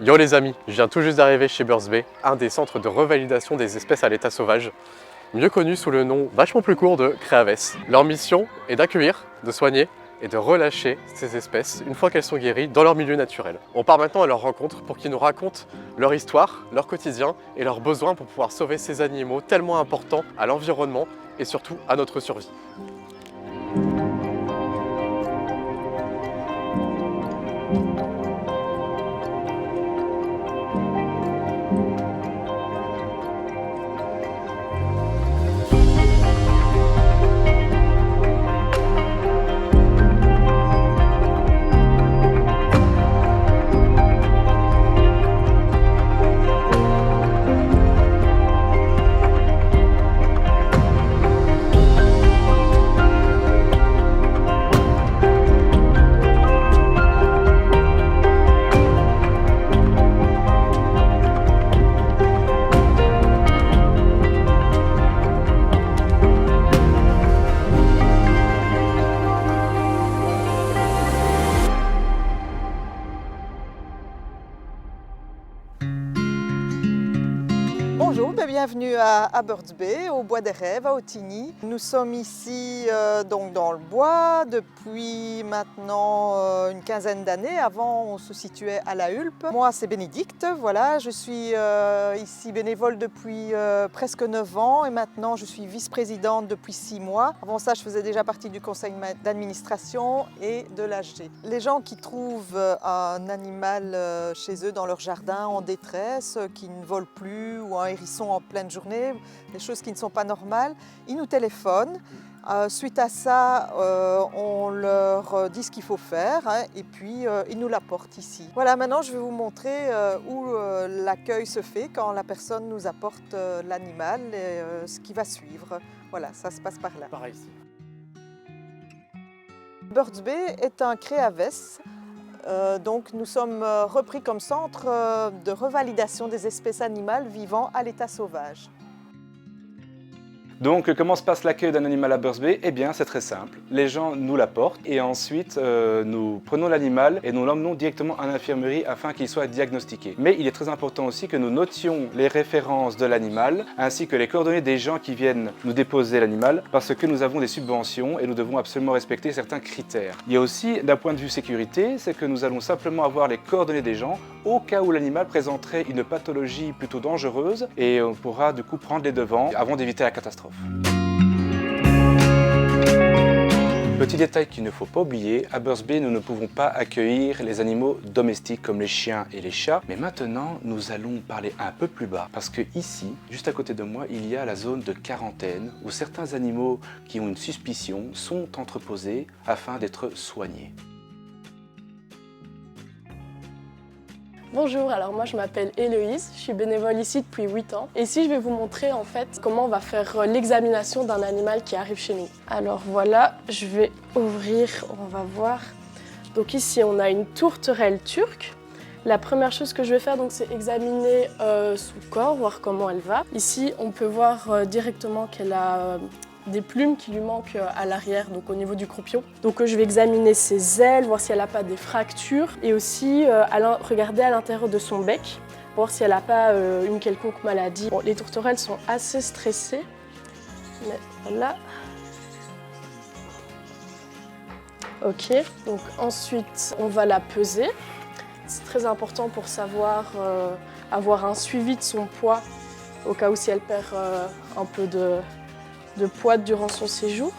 Yo les amis, je viens tout juste d'arriver chez Birds Bay, un des centres de revalidation des espèces à l'état sauvage, mieux connu sous le nom vachement plus court de Créaves. Leur mission est d'accueillir, de soigner et de relâcher ces espèces une fois qu'elles sont guéries dans leur milieu naturel. On part maintenant à leur rencontre pour qu'ils nous racontent leur histoire, leur quotidien et leurs besoins pour pouvoir sauver ces animaux tellement importants à l'environnement et surtout à notre survie. Bonjour, bienvenue à Birds Bay, au Bois des Rêves, à Ottignies. Nous sommes ici donc dans le bois depuis maintenant une quinzaine d'années. Avant, on se situait à La Hulpe. Moi, c'est Bénédicte, voilà. Je suis ici bénévole depuis presque 9 ans et maintenant, je suis vice-présidente depuis 6 mois. Avant ça, je faisais déjà partie du conseil d'administration et de l'AG. Les gens qui trouvent un animal chez eux dans leur jardin en détresse, qui ne vole plus ou un hérisson en pleine journée, des choses qui ne sont pas normales, ils nous téléphonent. Suite à ça, on leur dit ce qu'il faut faire et puis ils nous l'apportent ici. Voilà, maintenant je vais vous montrer où l'accueil se fait quand la personne nous apporte l'animal et ce qui va suivre. Voilà, ça se passe par là. Pareil ici. Birds Bay est un Créaves. Donc nous sommes repris comme centre de revalidation des espèces animales vivant à l'état sauvage. Donc comment se passe l'accueil d'un animal à Birds Bay? Eh bien c'est très simple, les gens nous l'apportent et ensuite nous prenons l'animal et nous l'emmenons directement à l'infirmerie afin qu'il soit diagnostiqué. Mais il est très important aussi que nous notions les références de l'animal ainsi que les coordonnées des gens qui viennent nous déposer l'animal parce que nous avons des subventions et nous devons absolument respecter certains critères. Il y a aussi d'un point de vue sécurité, c'est que nous allons simplement avoir les coordonnées des gens au cas où l'animal présenterait une pathologie plutôt dangereuse et on pourra du coup prendre les devants avant d'éviter la catastrophe. Petit détail qu'il ne faut pas oublier, à Birds Bay, nous ne pouvons pas accueillir les animaux domestiques comme les chiens et les chats. Mais maintenant, nous allons parler un peu plus bas parce que ici, juste à côté de moi, il y a la zone de quarantaine où certains animaux qui ont une suspicion sont entreposés afin d'être soignés. Bonjour, alors moi je m'appelle Héloïse, je suis bénévole ici depuis 8 ans. Et ici je vais vous montrer en fait comment on va faire l'examination d'un animal qui arrive chez nous. Alors voilà, je vais ouvrir, on va voir. Donc ici on a une tourterelle turque. La première chose que je vais faire donc c'est examiner son corps, voir comment elle va. Ici on peut voir directement qu'elle a des plumes qui lui manquent à l'arrière, donc au niveau du croupion. Donc je vais examiner ses ailes, voir si elle n'a pas des fractures et aussi regarder à l'intérieur de son bec, voir si elle n'a pas une quelconque maladie. Bon, les tourterelles sont assez stressées, mais voilà. Ok, donc ensuite on va la peser. C'est très important pour savoir avoir un suivi de son poids au cas où si elle perd un peu de poids durant son séjour.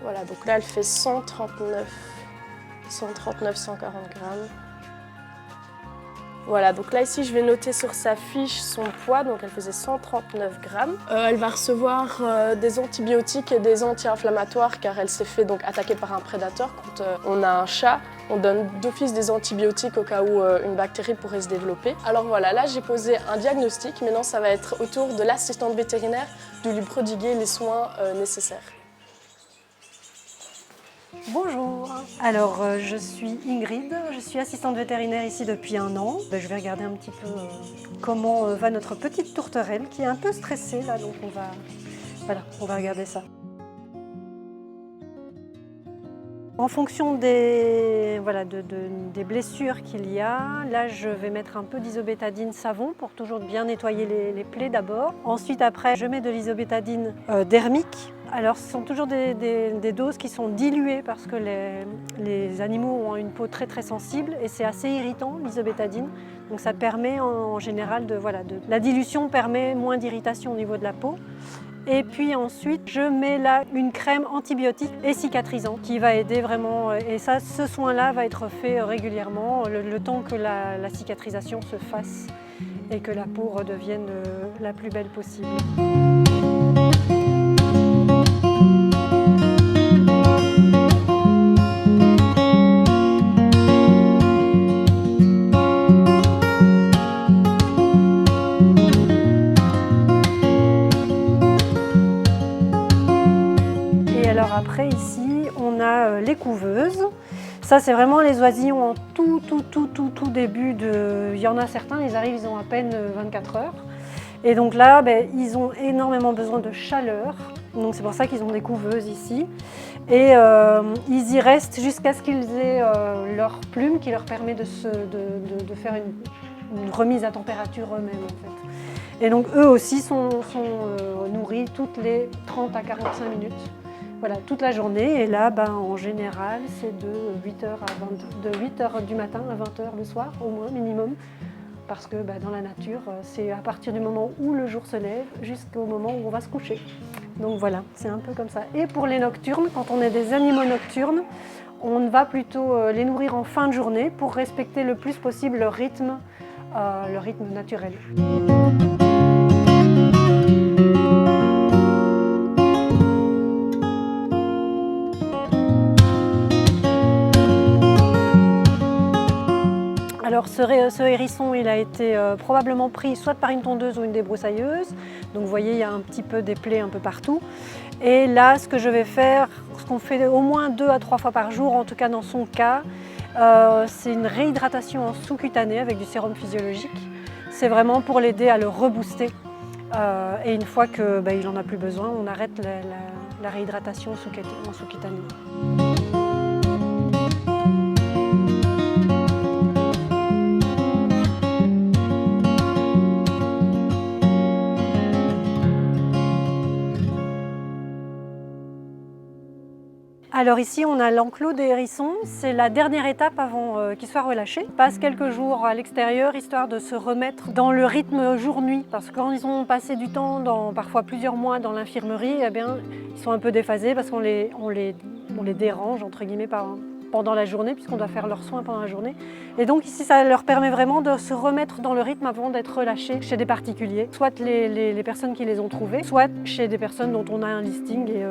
Voilà, donc là elle fait 139, 140 grammes. Voilà, donc là ici je vais noter sur sa fiche son poids, donc elle faisait 139 grammes. Elle va recevoir des antibiotiques et des anti-inflammatoires car elle s'est fait donc attaquer par un prédateur. Quand on a un chat, on donne d'office des antibiotiques au cas où une bactérie pourrait se développer. Alors voilà, là j'ai posé un diagnostic, maintenant ça va être au tour de l'assistante vétérinaire de lui prodiguer les soins nécessaires. Bonjour, alors je suis Ingrid, je suis assistante vétérinaire ici depuis 1 an. Je vais regarder un petit peu comment va notre petite tourterelle qui est un peu stressée là, donc on va regarder ça. En fonction des, voilà, des blessures qu'il y a, là je vais mettre un peu d'isobétadine savon pour toujours bien nettoyer les plaies d'abord. Ensuite après je mets de l'isobétadine dermique. Alors ce sont toujours des doses qui sont diluées parce que les animaux ont une peau très sensible et c'est assez irritant l'isobétadine. Donc ça permet en général la dilution permet moins d'irritation au niveau de la peau. Et puis ensuite, je mets là une crème antibiotique et cicatrisante qui va aider vraiment. Et ça, ce soin-là va être fait régulièrement, le temps que la cicatrisation se fasse et que la peau redevienne la plus belle possible. Après ici, on a les couveuses. Ça, c'est vraiment les oisillons en tout début de... Il y en a certains, ils ont à peine 24 heures. Et donc là, ils ont énormément besoin de chaleur. Donc c'est pour ça qu'ils ont des couveuses ici. Et ils y restent jusqu'à ce qu'ils aient leur plume qui leur permet de faire une remise à température eux-mêmes en fait. Et donc eux aussi sont nourris toutes les 30 à 45 minutes. Voilà, toute la journée. Et là, en général, c'est de 8h du matin à 20h le soir, au moins, minimum. Parce que dans la nature, c'est à partir du moment où le jour se lève jusqu'au moment où on va se coucher. Donc voilà, c'est un peu comme ça. Et pour les nocturnes, quand on est des animaux nocturnes, on va plutôt les nourrir en fin de journée pour respecter le plus possible leur rythme naturel. Alors ce hérisson, il a été probablement pris soit par une tondeuse ou une débroussailleuse. Donc vous voyez, il y a un petit peu des plaies un peu partout. Et là, ce que je vais faire, ce qu'on fait au moins 2 à 3 fois par jour, en tout cas dans son cas, c'est une réhydratation en sous-cutanée avec du sérum physiologique. C'est vraiment pour l'aider à le rebooster. Et une fois qu'il n'en a plus besoin, on arrête la réhydratation en sous-cutanée. Alors ici, on a l'enclos des hérissons. C'est la dernière étape avant qu'ils soient relâchés. Ils passent quelques jours à l'extérieur, histoire de se remettre dans le rythme jour-nuit. Parce que quand ils ont passé du temps, parfois plusieurs mois dans l'infirmerie, ils sont un peu déphasés parce qu'on les dérange, entre guillemets, pendant la journée, puisqu'on doit faire leurs soins pendant la journée. Et donc ici, ça leur permet vraiment de se remettre dans le rythme avant d'être relâchés chez des particuliers, soit les personnes qui les ont trouvés, soit chez des personnes dont on a un listing et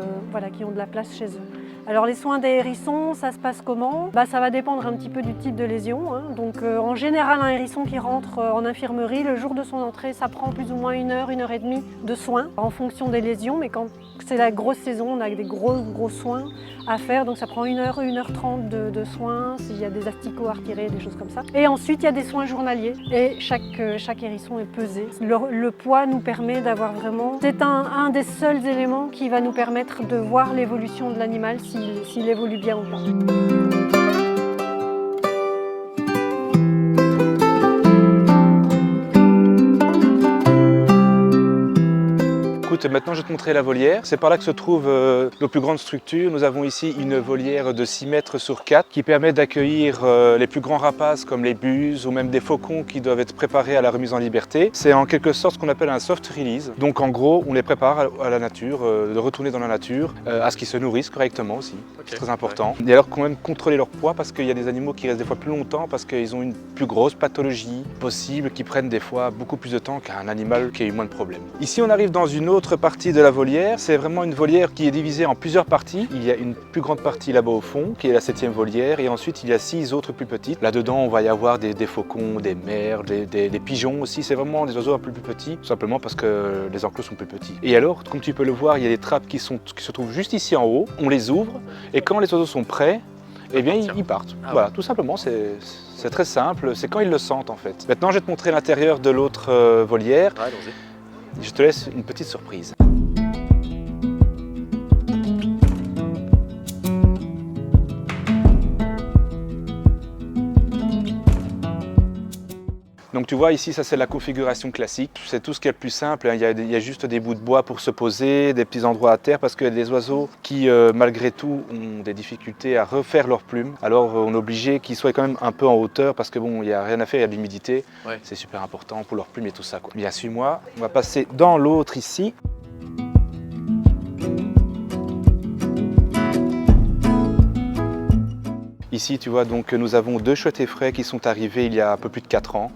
qui ont de la place chez eux. Alors les soins des hérissons, ça se passe comment? Ça va dépendre un petit peu du type de lésion. Donc en général, un hérisson qui rentre en infirmerie, le jour de son entrée, ça prend plus ou moins 1 heure, 1 heure et demie de soins en fonction des lésions. Mais quand c'est la grosse saison, on a des gros soins à faire. Donc ça prend 1 heure, 1 heure 30 de soins, s'il y a des asticots à retirer, des choses comme ça. Et ensuite, il y a des soins journaliers et chaque hérisson est pesé. Le poids nous permet d'avoir vraiment... C'est un des seuls éléments qui va nous permettre de voir l'évolution de l'animal s'il évolue bien ou pas. Maintenant, je vais te montrer la volière. C'est par là que se trouve nos plus grandes structures. Nous avons ici une volière de 6 mètres sur 4 qui permet d'accueillir les plus grands rapaces comme les buses ou même des faucons qui doivent être préparés à la remise en liberté. C'est en quelque sorte ce qu'on appelle un soft release. Donc en gros, on les prépare à la nature, de retourner dans la nature, à ce qu'ils se nourrissent correctement aussi. Okay. C'est très important. Ouais. Et alors quand même contrôler leur poids parce qu'il y a des animaux qui restent des fois plus longtemps parce qu'ils ont une plus grosse pathologie possible qui prennent des fois beaucoup plus de temps qu'un animal qui a eu moins de problèmes. Ici, on arrive dans une autre partie de la volière. C'est vraiment une volière qui est divisée en plusieurs parties. Il y a une plus grande partie là-bas au fond, qui est la 7e volière, et ensuite il y a 6 autres plus petites. Là-dedans, on va y avoir des faucons, des merles, des pigeons aussi. C'est vraiment des oiseaux un peu plus petits, tout simplement parce que les enclos sont plus petits. Et alors, comme tu peux le voir, il y a des trappes qui se trouvent juste ici en haut. On les ouvre, et quand les oiseaux sont prêts, eh bien, ils partent. Ah, voilà, tout simplement, c'est très simple. C'est quand ils le sentent, en fait. Maintenant, je vais te montrer l'intérieur de l'autre volière. Ah, allons-y. Je te laisse une petite surprise. Donc tu vois ici, ça c'est la configuration classique. C'est tout ce qui est le plus simple. Il y a juste des bouts de bois pour se poser, des petits endroits à terre parce que les oiseaux qui malgré tout ont des difficultés à refaire leurs plumes. Alors on est obligé qu'ils soient quand même un peu en hauteur parce que bon, il n'y a rien à faire, il y a de l'humidité. Ouais. C'est super important pour leurs plumes et tout ça, quoi. Bien, suis-moi. On va passer dans l'autre ici. Ici, tu vois, donc nous avons 2 chouettes effraies qui sont arrivées il y a un peu plus de 4 ans.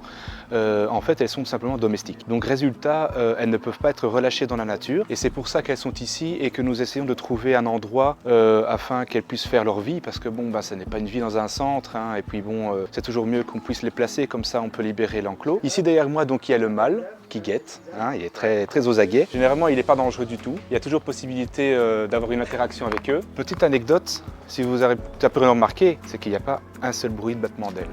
En fait, elles sont tout simplement domestiques. Donc résultat, elles ne peuvent pas être relâchées dans la nature et c'est pour ça qu'elles sont ici et que nous essayons de trouver un endroit afin qu'elles puissent faire leur vie parce que bon, ce n'est pas une vie dans un centre hein, et puis bon, c'est toujours mieux qu'on puisse les placer comme ça on peut libérer l'enclos. Ici derrière moi, donc il y a le mâle qui guette, hein, il est très aux aguets. Généralement, il n'est pas dangereux du tout. Il y a toujours possibilité d'avoir une interaction avec eux. Petite anecdote, si vous avez pu le remarquer, c'est qu'il n'y a pas un seul bruit de battement d'aile.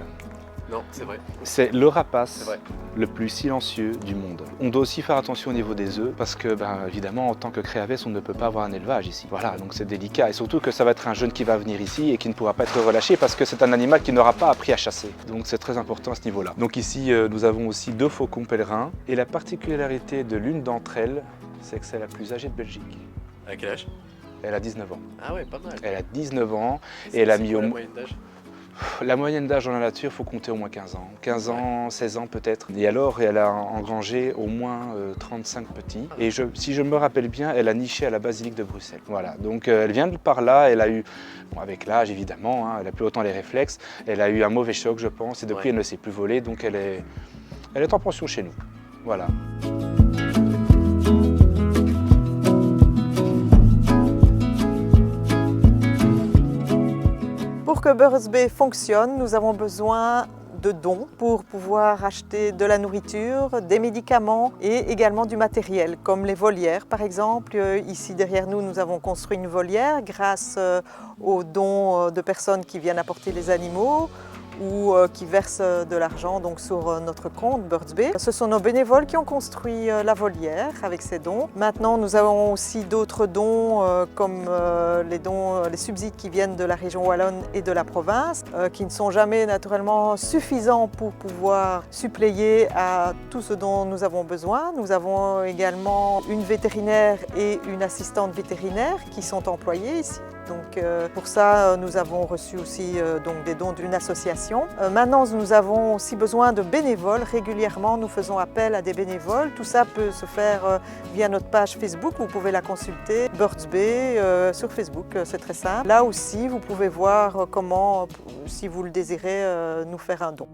Non, c'est vrai. C'est le rapace vrai. le plus silencieux du monde. On doit aussi faire attention au niveau des œufs parce que, évidemment, en tant que créavès, on ne peut pas avoir un élevage ici. Voilà, donc c'est délicat et surtout que ça va être un jeune qui va venir ici et qui ne pourra pas être relâché parce que c'est un animal qui n'aura pas appris à chasser. Donc c'est très important à ce niveau-là. Donc ici, nous avons aussi 2 faucons pèlerins et la particularité de l'une d'entre elles, c'est que c'est la plus âgée de Belgique. À quel âge? Elle a 19 ans. Ah ouais, pas mal. Elle a 19 ans et elle a mis au la moins... moyenne d'âge? La moyenne d'âge dans la nature, il faut compter au moins 15 ans. 15 ans, 16 ans peut-être. Et alors, elle a engrangé au moins 35 petits. Et si je me rappelle bien, elle a niché à la basilique de Bruxelles. Voilà, donc elle vient de par là, elle a eu, bon, avec l'âge évidemment, hein, elle n'a plus autant les réflexes, elle a eu un mauvais choc je pense, et depuis elle ne sait plus voler, donc elle est en pension chez nous. Voilà. Pour que Birds Bay fonctionne, nous avons besoin de dons pour pouvoir acheter de la nourriture, des médicaments et également du matériel, comme les volières par exemple. Ici derrière nous, nous avons construit une volière grâce aux dons de personnes qui viennent apporter les animaux ou qui versent de l'argent donc sur notre compte Birds Bay. Ce sont nos bénévoles qui ont construit la volière avec ces dons. Maintenant, nous avons aussi d'autres dons comme les subsides qui viennent de la région wallonne et de la province, qui ne sont jamais naturellement suffisants pour pouvoir suppléer à tout ce dont nous avons besoin. Nous avons également une vétérinaire et une assistante vétérinaire qui sont employées ici. Donc pour ça, nous avons reçu aussi donc des dons d'une association. Maintenant, nous avons aussi besoin de bénévoles. Régulièrement, nous faisons appel à des bénévoles. Tout ça peut se faire via notre page Facebook. Vous pouvez la consulter, Birds Bay, sur Facebook, c'est très simple. Là aussi, vous pouvez voir comment, si vous le désirez, nous faire un don.